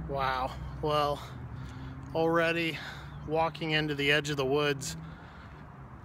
Wow, well, already walking into the edge of the woods,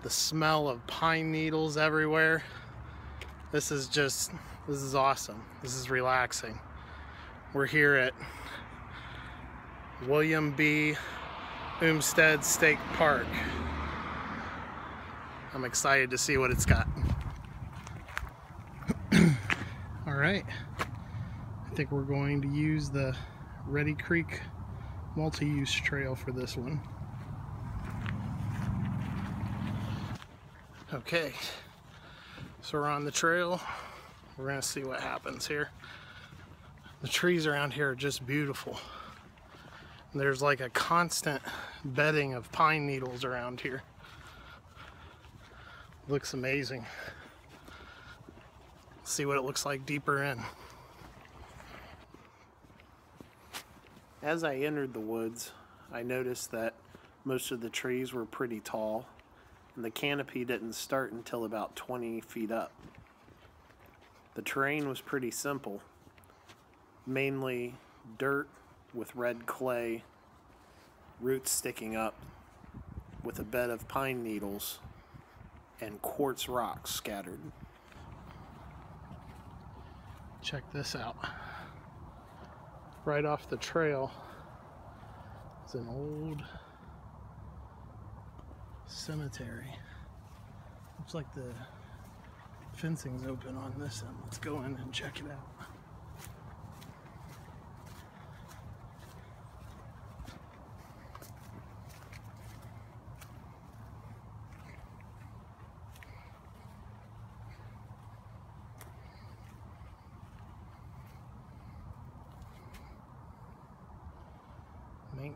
the smell of pine needles everywhere. This is awesome. This is relaxing. We're here at William B. Umstead State Park. I'm excited to see what it's got. All right, I think we're going to use the Reedy Creek multi-use trail for this one. Okay, so we're on the trail. We're gonna see what happens here. The trees around here are just beautiful. There's like a constant bedding of pine needles around here. Looks amazing. Let's see what it looks like deeper in. As I entered the woods, I noticed that most of the trees were pretty tall, and the canopy didn't start until about 20 feet up. The terrain was pretty simple, mainly dirt with red clay, roots sticking up, with a bed of pine needles, and quartz rocks scattered. Check this out. Right off the trail is an old cemetery. Looks like the fencing's open on this end. Let's go in and check it out.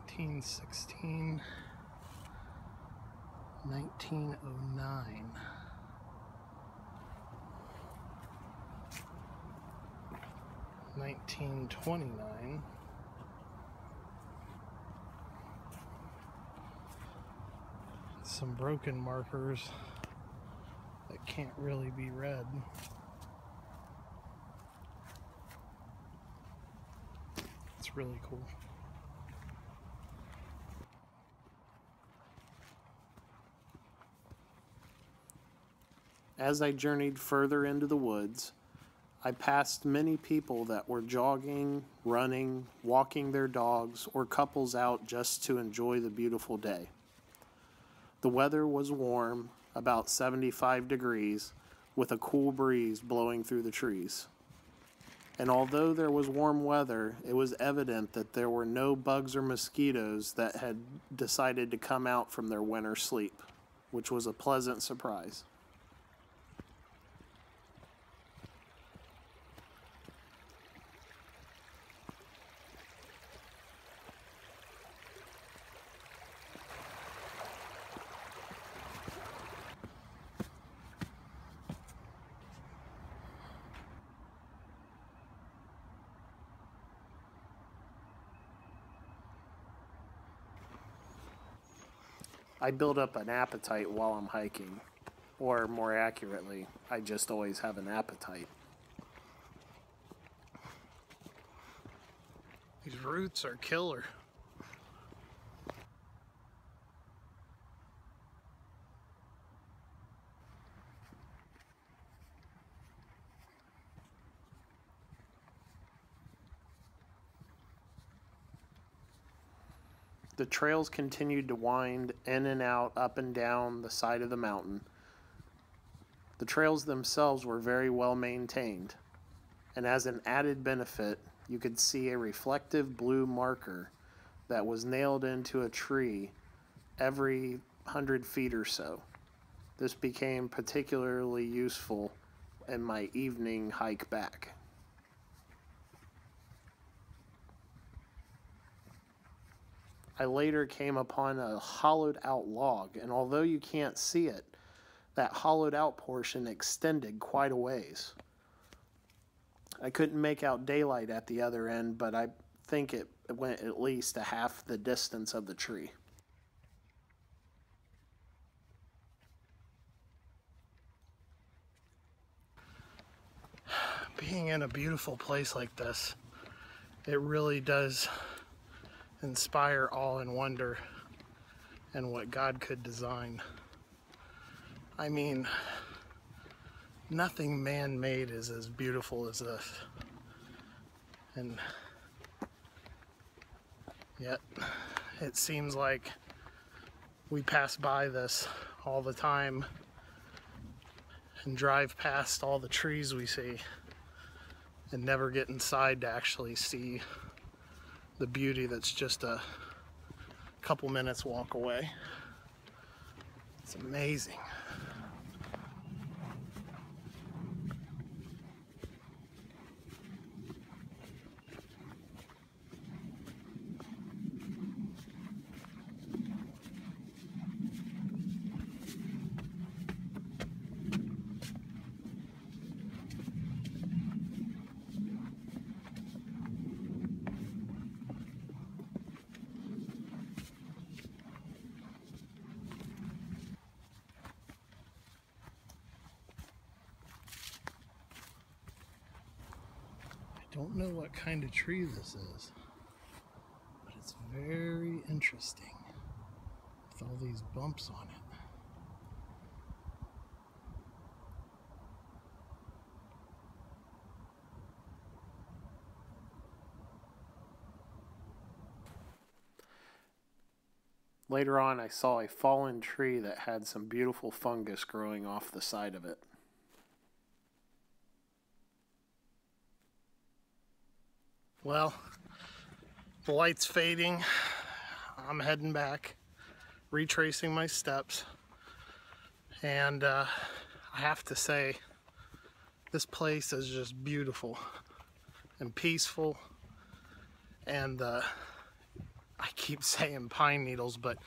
(1916) 1909. (1929) Some broken markers that can't really be read. It's really cool. As I journeyed further into the woods, I passed many people that were jogging, running, walking their dogs, or couples out just to enjoy the beautiful day. The weather was warm, about 75 degrees, with a cool breeze blowing through the trees. And although there was warm weather, it was evident that there were no bugs or mosquitoes that had decided to come out from their winter sleep, which was a pleasant surprise. I build up an appetite while I'm hiking, or more accurately, I just always have an appetite. These roots are killer. The trails continued to wind in and out, up and down the side of the mountain. The trails themselves were very well maintained, and as an added benefit, you could see a reflective blue marker that was nailed into a tree every 100 feet or so. This became particularly useful in my evening hike back. I later came upon a hollowed out log, and although you can't see it, that hollowed out portion extended quite a ways. I couldn't make out daylight at the other end, but I think it went at least a half the distance of the tree. Being in a beautiful place like this, it really does inspire awe and wonder and what God could design. I mean, nothing man-made is as beautiful as this. And yet, it seems like we pass by this all the time and drive past all the trees we see and never get inside to actually see the beauty that's just a couple minutes walk away. It's amazing. I don't know what kind of tree this is, but it's very interesting with all these bumps on it. Later on, I saw a fallen tree that had some beautiful fungus growing off the side of it. Well, the light's fading. I'm heading back, retracing my steps, and I have to say, this place is just beautiful and peaceful, and I keep saying pine needles, but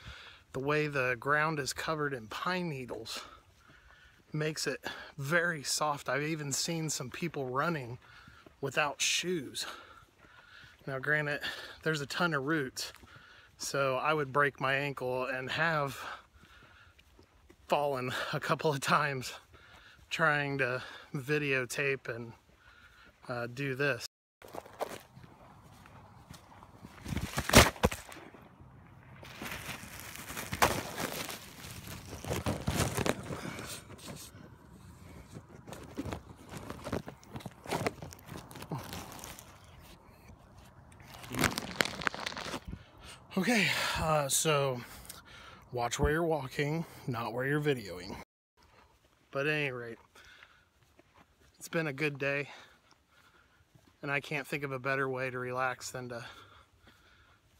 the way the ground is covered in pine needles makes it very soft. I've even seen some people running without shoes. Now granted, there's a ton of roots, so I would break my ankle and have fallen a couple of times trying to videotape and do this. Okay, so watch where you're walking, not where you're videoing. But at any rate, it's been a good day, and I can't think of a better way to relax than to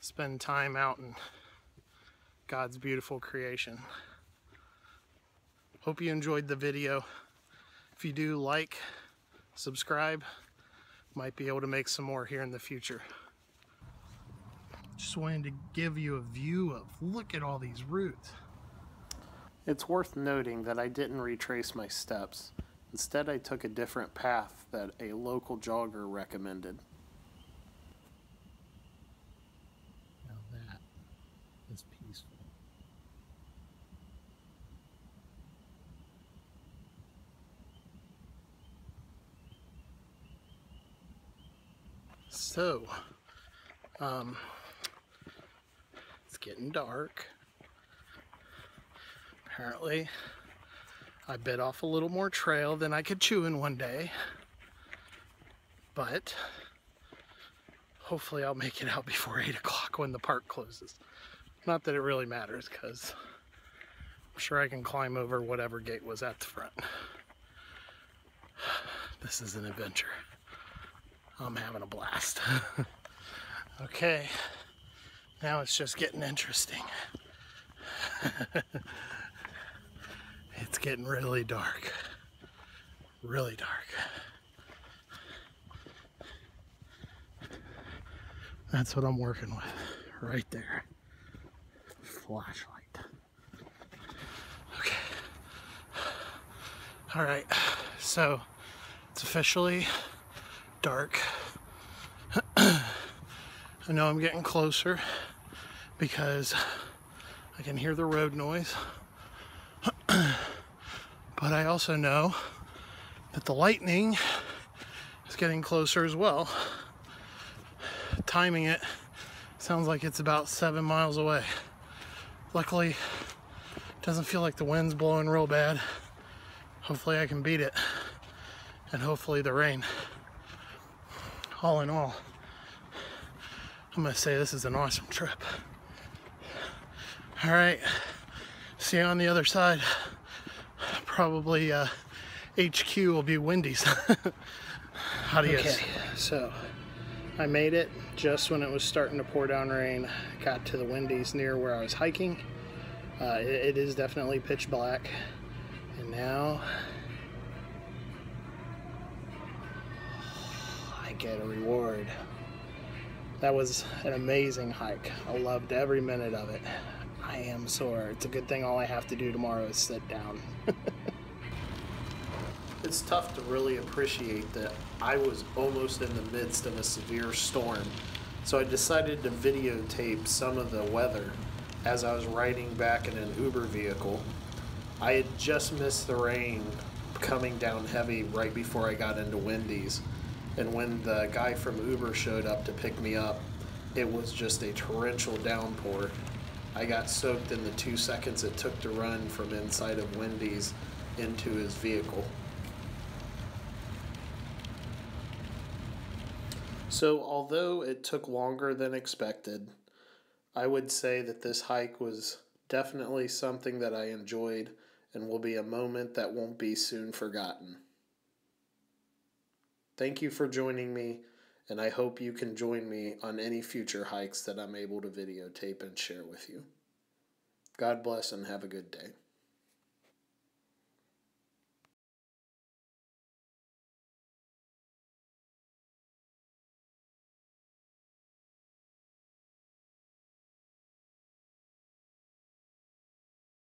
spend time out in God's beautiful creation. Hope you enjoyed the video. If you do, like, subscribe. Might be able to make some more here in the future. Just wanted to give you a view of, look at all these roots. It's worth noting that I didn't retrace my steps. Instead, I took a different path that a local jogger recommended. Now that is peaceful. So, it's getting dark. Apparently, I bit off a little more trail than I could chew in one day, but hopefully I'll make it out before 8 o'clock when the park closes. Not that it really matters, because I'm sure I can climb over whatever gate was at the front. This is an adventure. I'm having a blast. Okay, now it's just getting interesting. It's getting really dark. Really dark. That's what I'm working with right there. Flashlight. Okay. All right, so it's officially dark. I know I'm getting closer because I can hear the road noise. But I also know that the lightning is getting closer as well. Timing it Sounds like it's about 7 miles away. Luckily, it doesn't feel like the wind's blowing real bad. Hopefully I can beat it, and hopefully the rain. All in all, I'm gonna say this is an awesome trip. All right, see you on the other side. Probably HQ will be Wendy's. Adios. Okay, so I made it just when it was starting to pour down rain. Got to the Wendy's near where I was hiking. It is definitely pitch black. And now I get a reward. That was an amazing hike. I loved every minute of it. I am sore. It's a good thing all I have to do tomorrow is sit down. It's tough to really appreciate that I was almost in the midst of a severe storm, so I decided to videotape some of the weather as I was riding back in an Uber vehicle. I had just missed the rain coming down heavy right before I got into Wendy's, and when the guy from Uber showed up to pick me up, it was just a torrential downpour. I got soaked in the 2 seconds it took to run from inside of Wendy's into his vehicle. So although it took longer than expected, I would say that this hike was definitely something that I enjoyed and will be a moment that won't be soon forgotten. Thank you for joining me, and I hope you can join me on any future hikes that I'm able to videotape and share with you. God bless and have a good day.